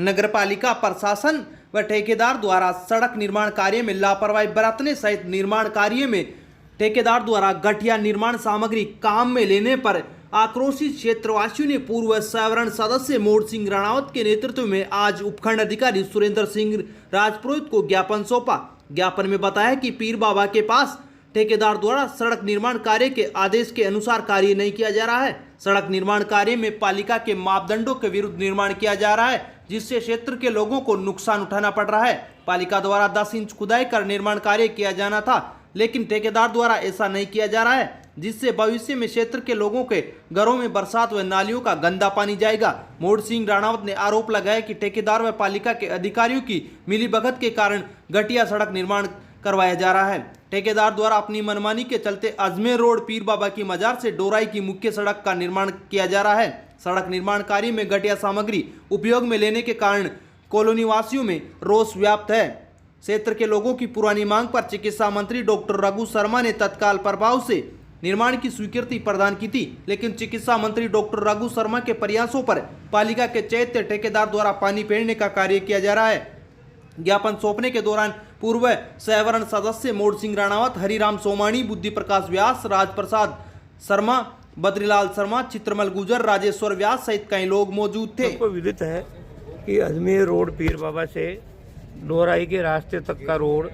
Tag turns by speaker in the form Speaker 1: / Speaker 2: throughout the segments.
Speaker 1: नगरपालिका प्रशासन व ठेकेदार द्वारा सड़क निर्माण कार्य में लापरवाही बरतने सहित निर्माण कार्य में ठेकेदार द्वारा घटिया निर्माण सामग्री काम में लेने पर आक्रोशित क्षेत्रवासियों ने पूर्व सावरण सदस्य मोड़ सिंह राणावत के नेतृत्व में आज उपखंड अधिकारी सुरेंद्र सिंह राजपुरोहित को ज्ञापन सौंपा। ज्ञापन में बताया कि पीर बाबा के पास ठेकेदार द्वारा सड़क निर्माण कार्य के आदेश के अनुसार कार्य नहीं किया जा रहा है। सड़क निर्माण कार्य में पालिका के मापदंडों के विरुद्ध निर्माण किया जा रहा है, जिससे क्षेत्र के लोगों को नुकसान उठाना पड़ रहा है। पालिका द्वारा 10 इंच खुदाई कर निर्माण कार्य किया जाना था, लेकिन ठेकेदार द्वारा ऐसा नहीं किया जा रहा है, जिससे भविष्य में क्षेत्र के लोगों के घरों में बरसात व नालियों का गंदा पानी जाएगा। मोड़ सिंह राणावत ने आरोप लगाया कि ठेकेदार व पालिका के अधिकारियों की मिलीभगत के कारण घटिया सड़क निर्माण करवाया जा रहा है। ठेकेदार द्वारा अपनी मनमानी के चलते अजमेर रोड पीर बाबा की मजार से डोराई की मुख्य सड़क का निर्माण किया जा रहा है। सड़क निर्माण कार्य में घटिया सामग्री उपयोग में लेने के कारण कॉलोनी वासियों में रोष व्याप्त है। क्षेत्र के लोगों की पुरानी मांग पर चिकित्सा मंत्री डॉक्टर रघु शर्मा ने तत्काल प्रभाव से निर्माण की स्वीकृति प्रदान की थी, लेकिन चिकित्सा मंत्री डॉक्टर रघु शर्मा के प्रयासों पर पालिका के चैत्य ठेकेदार द्वारा पानी फेरने का कार्य किया जा रहा है। ज्ञापन सौंपने के दौरान पूर्व सावरण सदस्य मोड़ सिंह राणावत, हरिराम सोमाणी, बुद्धि प्रकाश व्यास, राजप्रसाद शर्मा, बद्रीलाल शर्मा, चित्रमल गुजर, राजेश्वर व्यास सहित कई लोग मौजूद थे।
Speaker 2: सबको विदित है कि अजमेर रोड पीर बाबा से डोराई के रास्ते तक का रोड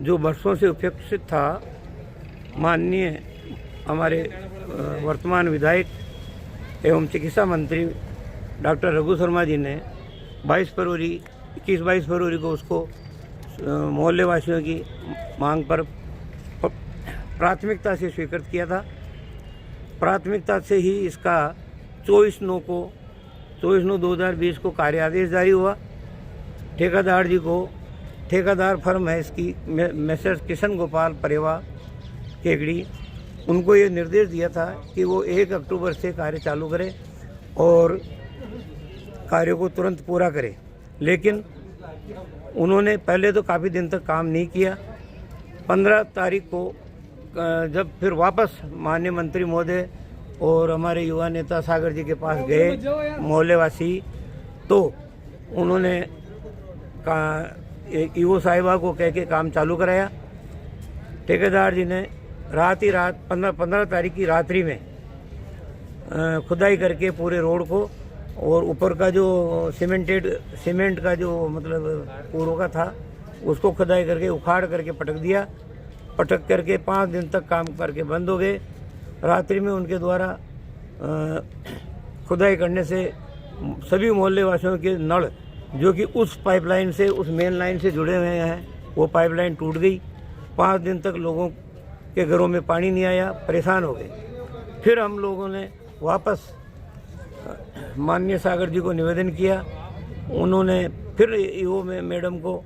Speaker 2: जो वर्षों से उपेक्षित था, माननीय हमारे वर्तमान विधायक एवं चिकित्सा मंत्री डॉक्टर रघु शर्मा जी ने 21-22 फरवरी को उसको मोहल्ले वासियों की मांग पर प्राथमिकता से स्वीकृत किया था। प्राथमिकता से ही इसका 24/9/2020 को कार्य आदेश जारी हुआ। ठेकेदार जी को, ठेकेदार फर्म है इसकी मैसेज किशन गोपाल परेवा केगड़ी, उनको ये निर्देश दिया था कि वो 1 अक्टूबर से कार्य चालू करें और कार्य को तुरंत पूरा करें, लेकिन उन्होंने पहले तो काफ़ी दिन तक काम नहीं किया। 15 तारीख को जब फिर वापस माननीय मंत्री महोदय और हमारे युवा नेता सागर जी के पास गए मोहल्लेवासी, तो उन्होंने ईओ साहिबा को कह के काम चालू कराया। ठेकेदार जी ने रात 15 तारीख की रात्रि में खुदाई करके पूरे रोड को और ऊपर का जो सीमेंट का जो मतलब पूरों का था उसको खुदाई करके उखाड़ करके पटक करके 5 दिन तक काम करके बंद हो गए। रात्रि में उनके द्वारा खुदाई करने से सभी मोहल्ले वासियों के नल जो कि उस पाइपलाइन से, उस मेन लाइन से जुड़े हुए हैं, वो पाइपलाइन टूट गई। 5 दिन तक लोगों के घरों में पानी नहीं आया, परेशान हो गए। फिर हम लोगों ने वापस माननीय सागर जी को निवेदन किया। उन्होंने फिर ईओ मैडम को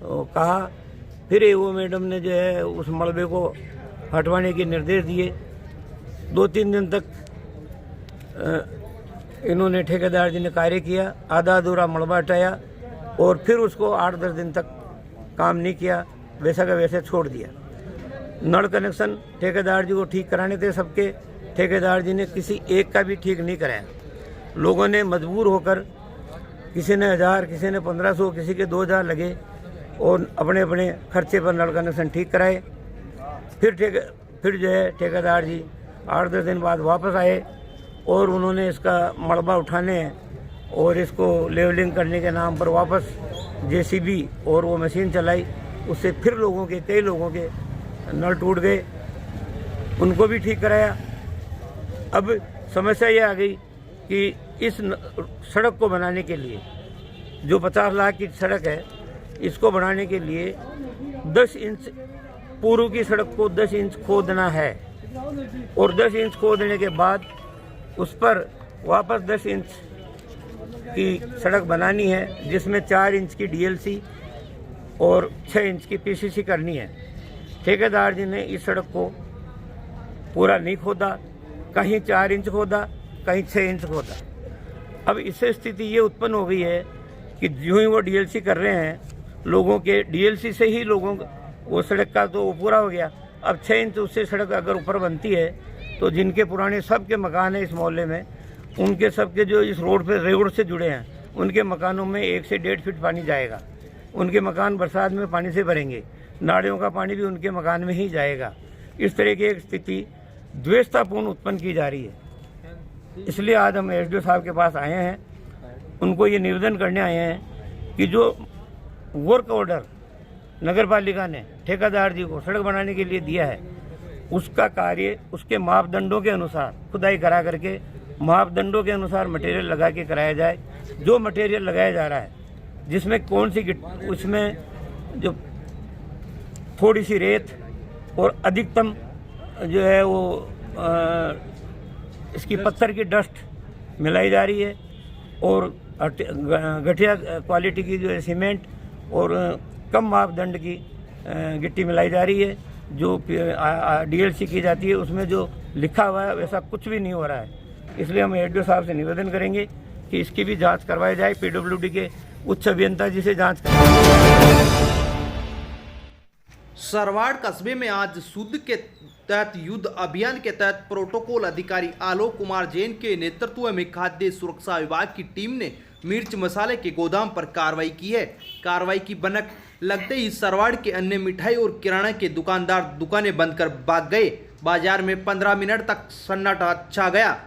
Speaker 2: कहा, फिर ईओ मैडम ने जो है उस मलबे को हटवाने के निर्देश दिए। 2-3 दिन तक इन्होंने ठेकेदार जी ने कार्य किया, आधा अधूरा मलबा हटाया और फिर उसको 8-10 दिन तक काम नहीं किया, वैसा का वैसे छोड़ दिया। नल कनेक्शन ठेकेदार जी को ठीक कराने थे सबके, ठेकेदार जी ने किसी एक का भी ठीक नहीं कराया। लोगों ने मजबूर होकर, किसी ने 1000, किसी ने 1500, किसी के 2000 लगे और अपने अपने खर्चे पर नल कनेक्शन ठीक कराए। फिर जो है ठेकेदार जी 8-10 दिन बाद वापस आए और उन्होंने इसका मलबा उठाने और इसको लेवलिंग करने के नाम पर वापस जेसीबी और वो मशीन चलाई। उससे फिर कई लोगों के नल टूट गए, उनको भी ठीक कराया। अब समस्या ये आ गई कि इस सड़क को बनाने के लिए, जो 50 लाख की सड़क है, इसको बनाने के लिए 10 इंच पूर्व की सड़क को 10 इंच खोदना है और 10 इंच खोदने के बाद उस पर वापस 10 इंच की सड़क बनानी है, जिसमें 4 इंच की डीएलसी और 6 इंच की पीसीसी करनी है। ठेकेदार जी ने इस सड़क को पूरा नहीं खोदा, कहीं 4 इंच खोदा, कहीं 6 इंच खोदा। अब इससे स्थिति ये उत्पन्न हो गई है कि यूं ही वो डीएलसी कर रहे हैं, लोगों के डीएलसी से ही लोगों वो सड़क का तो वो पूरा हो गया। अब 6 इंच उससे सड़क अगर ऊपर बनती है तो जिनके पुराने सबके मकान हैं इस मोहल्ले में, उनके सबके जो इस रोड से जुड़े हैं, उनके मकानों में 1 से 1.5 फीट पानी जाएगा। उनके मकान बरसात में पानी से भरेंगे, नालियों का पानी भी उनके मकान में ही जाएगा। इस तरह की एक स्थिति द्वेषतापूर्ण उत्पन्न की जा रही है। इसलिए आज हम एसडीओ साहब के पास आए हैं, उनको ये निवेदन करने आए हैं कि जो वर्क ऑर्डर नगर पालिका ने ठेकेदार जी को सड़क बनाने के लिए दिया है, उसका कार्य उसके मापदंडों के अनुसार खुदाई करा करके मापदंडों के अनुसार मटेरियल लगा के कराया जाए। जो मटेरियल लगाया जा रहा है, जिसमें कौन सी उसमें जो थोड़ी सी रेत और अधिकतम जो है वो इसकी पत्थर की डस्ट मिलाई जा रही है और घटिया क्वालिटी की जो है सीमेंट और कम मापदंड की गिट्टी मिलाई जा रही है। जो डीएलसी की जाती है उसमें जो लिखा हुआ है वैसा कुछ भी नहीं हो रहा है। इसलिए हम एसडीओ साहब से निवेदन करेंगे कि इसकी भी जांच करवाई जाए, पीडब्ल्यूडी के उच्च अभियंता जी से जांच करवाई।
Speaker 1: सरवाड़ कस्बे में आज शुद्ध के तहत युद्ध अभियान के तहत प्रोटोकॉल अधिकारी आलोक कुमार जैन के नेतृत्व में खाद्य सुरक्षा विभाग की टीम ने मिर्च मसाले के गोदाम पर कार्रवाई की है। कार्रवाई की भनक लगते ही सरवाड़ के अन्य मिठाई और किराना के दुकानदार दुकानें बंद कर भाग गए। बाजार में 15 मिनट तक सन्नाटा छा गया,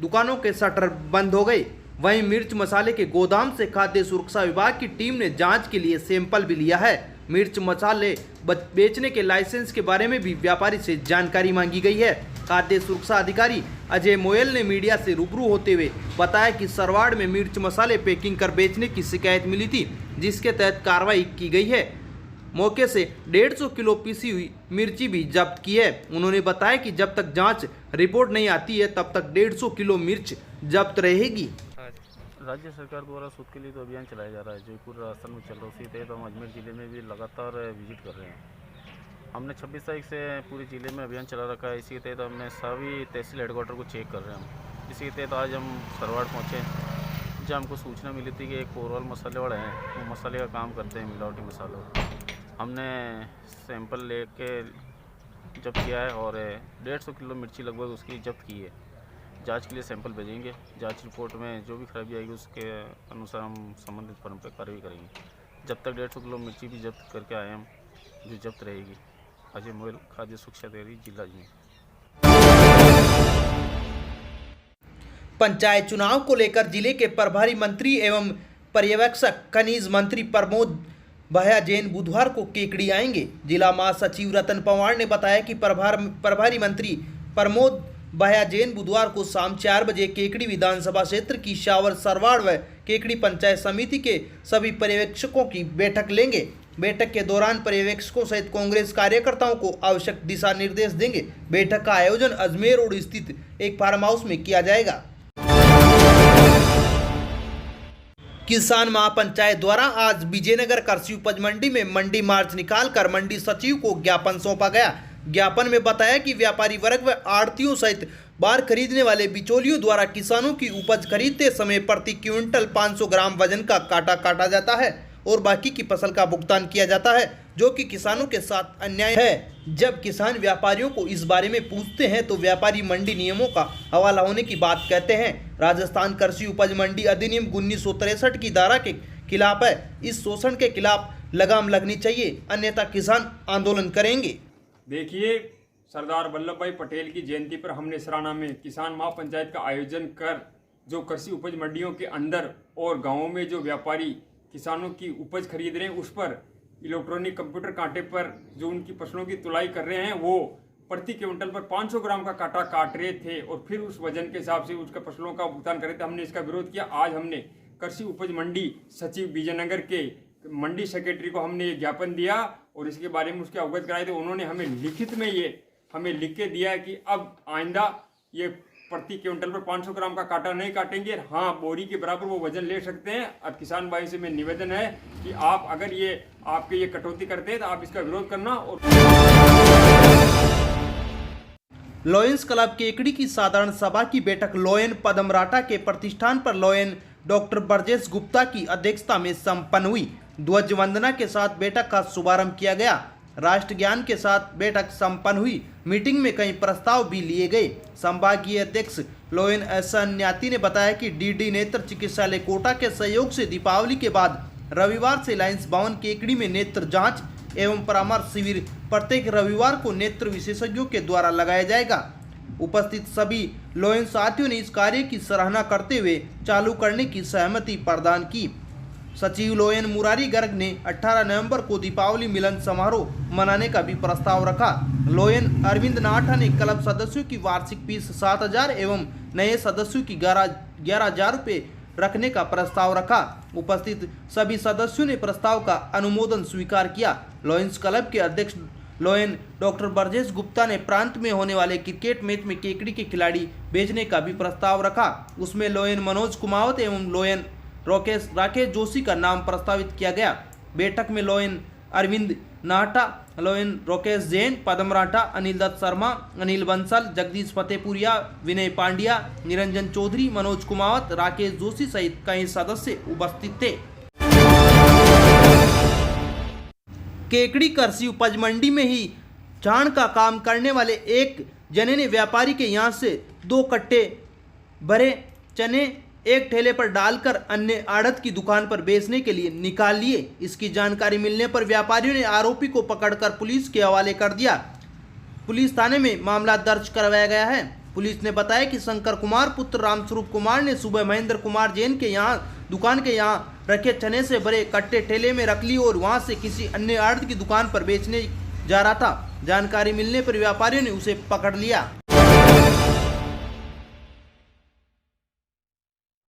Speaker 1: दुकानों के शटर बंद हो गए। वहीं मिर्च मसाले के गोदाम से खाद्य सुरक्षा विभाग की टीम ने जांच के लिए सैंपल भी लिया है। मिर्च मसाले बेचने के लाइसेंस के बारे में भी व्यापारी से जानकारी मांगी गई है। खाद्य सुरक्षा अधिकारी अजय मोयल ने मीडिया से रूबरू होते हुए बताया कि सरवाड़ में मिर्च मसाले पैकिंग कर बेचने की शिकायत मिली थी, जिसके तहत कार्रवाई की गई है। मौके से 150 किलो पीसी हुई मिर्ची भी जब्त की है। उन्होंने बताया कि जब तक जांच रिपोर्ट नहीं आती है तब तक 150 किलो मिर्च जब्त रहेगी।
Speaker 3: राज्य सरकार द्वारा सूद के लिए तो अभियान चलाया जा रहा है, जयपुर राजस्थान में चल रहा है। उसी तहत हम अजमेर ज़िले में भी लगातार विजिट कर रहे हैं। हमने 26 तारीख से पूरे ज़िले में अभियान चला रखा है। इसी के तहत हमने सभी तहसील हेडक्वार्टर को चेक कर रहे हैं हम। इसी के तहत आज हम सरवाड़ पहुँचे, जहाँ हमको सूचना मिली थी कि एक कोरवाल मसाले वाले हैं, वो मसाले का काम करते हैं, मिलावटी मसालों। हमने सैंपल लेके जब्त किया है और 150 किलो मिर्ची लगभग उसकी जब्त की है। जांच के लिए सैंपल भेजेंगे। जांच रिपोर्ट में जो भी खराबी आएगी उसके अनुसार हम संबंधित फर्म पर कार्रवाई करेंगे। जब तक 150 किलो मिर्ची भी जब्त करके आए हम, जो जब्त रहेगी। अजय मोयल, खाद्य सुरक्षा अधिकारी, जिला अजमेर।
Speaker 1: पंचायत चुनाव को लेकर जिले के प्रभारी मंत्री एवं पर्यवेक्षक खनिज मंत्री प्रमोद भैया जैन बुधवार को केकड़ी आएंगे। जिला महासचिव रतन पवार ने बताया कि प्रभारी मंत्री प्रमोद भैया जैन बुधवार को शाम 4 बजे केकड़ी विधानसभा क्षेत्र की शावर, सरवाड़ व केकड़ी पंचायत समिति के सभी पर्यवेक्षकों की बैठक लेंगे। बैठक के दौरान पर्यवेक्षकों सहित कांग्रेस कार्यकर्ताओं को आवश्यक दिशा निर्देश देंगे। बैठक का आयोजन अजमेर रोड स्थित एक फार्म हाउस में किया जाएगा। किसान महापंचायत द्वारा आज विजयनगर कृषि उपज मंडी में मंडी मार्च निकालकर मंडी सचिव को ज्ञापन सौंपा गया। ज्ञापन में बताया कि व्यापारी वर्ग व आढ़तियों सहित बार खरीदने वाले बिचौलियों द्वारा किसानों की उपज खरीदते समय प्रति क्विंटल 500 ग्राम वजन का काटा काटा जाता है और बाकी की फसल का भुगतान किया जाता है, जो कि किसानों के साथ अन्याय है। जब किसान व्यापारियों को इस बारे में पूछते हैं तो व्यापारी मंडी नियमों का हवाला होने की बात कहते हैं। राजस्थान कृषि उपज मंडी अधिनियम 1963 की धारा के खिलाफ है। इस शोषण के खिलाफ लगाम लगनी चाहिए, अन्यथा किसान आंदोलन करेंगे।
Speaker 4: देखिए, सरदार वल्लभ भाई पटेल की जयंती पर हमने सराना में किसान महापंचायत का आयोजन कर जो कृषि उपज मंडियों के अंदर और गांवों में जो व्यापारी किसानों की उपज खरीद रहे हैं उस पर इलेक्ट्रॉनिक कंप्यूटर कांटे पर जो उनकी फसलों की तुलाई कर रहे हैं वो प्रति क्विंटल पर 500 ग्राम का काटा काट रहे थे और फिर उस वजन के हिसाब से उसका फसलों का भुगतान कर रहे थे। हमने इसका विरोध किया। आज हमने कृषि उपज मंडी सचिव विजयनगर के मंडी सेक्रेटरी को हमने ये ज्ञापन दिया और इसके बारे में उसके अवगत कराए थे। उन्होंने हमें लिखित में ये हमें लिख के दिया है कि अब आइंदा ये प्रति क्विंटल पर 500 ग्राम का काटा नहीं काटेंगे। हाँ, बोरी के बराबर वो वजन ले सकते हैं। अब किसान भाई से मैं निवेदन है कि आप अगर ये आपके ये कटौती करते हैं तो आप इसका विरोध करना। और
Speaker 1: लॉयंस क्लब केकड़ी की साधारण सभा की बैठक लॉयन पदमराटा के प्रतिष्ठान पर लॉयन डॉक्टर ब्रजेश गुप्ता की अध्यक्षता में संपन्न हुई। ध्वज वंदना के साथ बैठक का शुभारंभ किया गया। राष्ट्र ज्ञान के साथ बैठक संपन्न हुई। मीटिंग में कई प्रस्ताव भी लिए गए। संभागीय अध्यक्ष लोयन न्याती ने बताया कि डीडी नेत्र चिकित्सालय कोटा के सहयोग से दीपावली के बाद रविवार से लायंस भवन केकड़ी में नेत्र जांच एवं परामर्श शिविर प्रत्येक रविवार को नेत्र विशेषज्ञों के द्वारा लगाया जाएगा। उपस्थित सभी लोयन साथियों ने इस कार्य की सराहना करते हुए चालू करने की सहमति प्रदान की। सचिव लोयन मुरारी गर्ग ने 18 नवंबर को दीपावली मिलन समारोह मनाने का भी प्रस्ताव रखा। लोयन अरविंद नाठा ने क्लब सदस्यों की वार्षिक फीस 7,000 एवं नए सदस्यों की 11,000 रुपये रखने का प्रस्ताव रखा। उपस्थित सभी सदस्यों ने प्रस्ताव का अनुमोदन स्वीकार किया। लॉयंस क्लब के अध्यक्ष लोयन डॉक्टर ब्रजेश गुप्ता ने प्रांत में होने वाले क्रिकेट मैच में केकड़ी के खिलाड़ी भेजने का भी प्रस्ताव रखा। उसमें लोयन मनोज कुमावत एवं लोयन राकेश जोशी का नाम प्रस्तावित किया गया। बैठक में लोयन अरविंद नाहटा, लोयन राकेश जैन, पदम राठा, अनिल दत्त शर्मा, अनिल बंसल, जगदीश फतेहपुरिया, विनय पांड्या, निरंजन चौधरी, मनोज कुमावत, राकेश जोशी सहित कई सदस्य उपस्थित थे। केकड़ी कृषि उपज मंडी में ही छाण का काम करने वाले एक जने ने व्यापारी के यहाँ से 2 कट्टे भरे चने एक ठेले पर डालकर अन्य आड़त की दुकान पर बेचने के लिए निकाल लिए। इसकी जानकारी मिलने पर व्यापारियों ने आरोपी को पकड़कर पुलिस के हवाले कर दिया। पुलिस थाने में मामला दर्ज करवाया गया है। पुलिस ने बताया कि शंकर कुमार पुत्र रामस्वरूप कुमार ने सुबह महेंद्र कुमार जैन के यहाँ दुकान के यहाँ रखे चने से भरे कट्टे ठेले में रख ली और वहां से किसी अन्य आड़त की दुकान पर बेचने जा रहा था। जानकारी मिलने पर व्यापारियों ने उसे पकड़ लिया।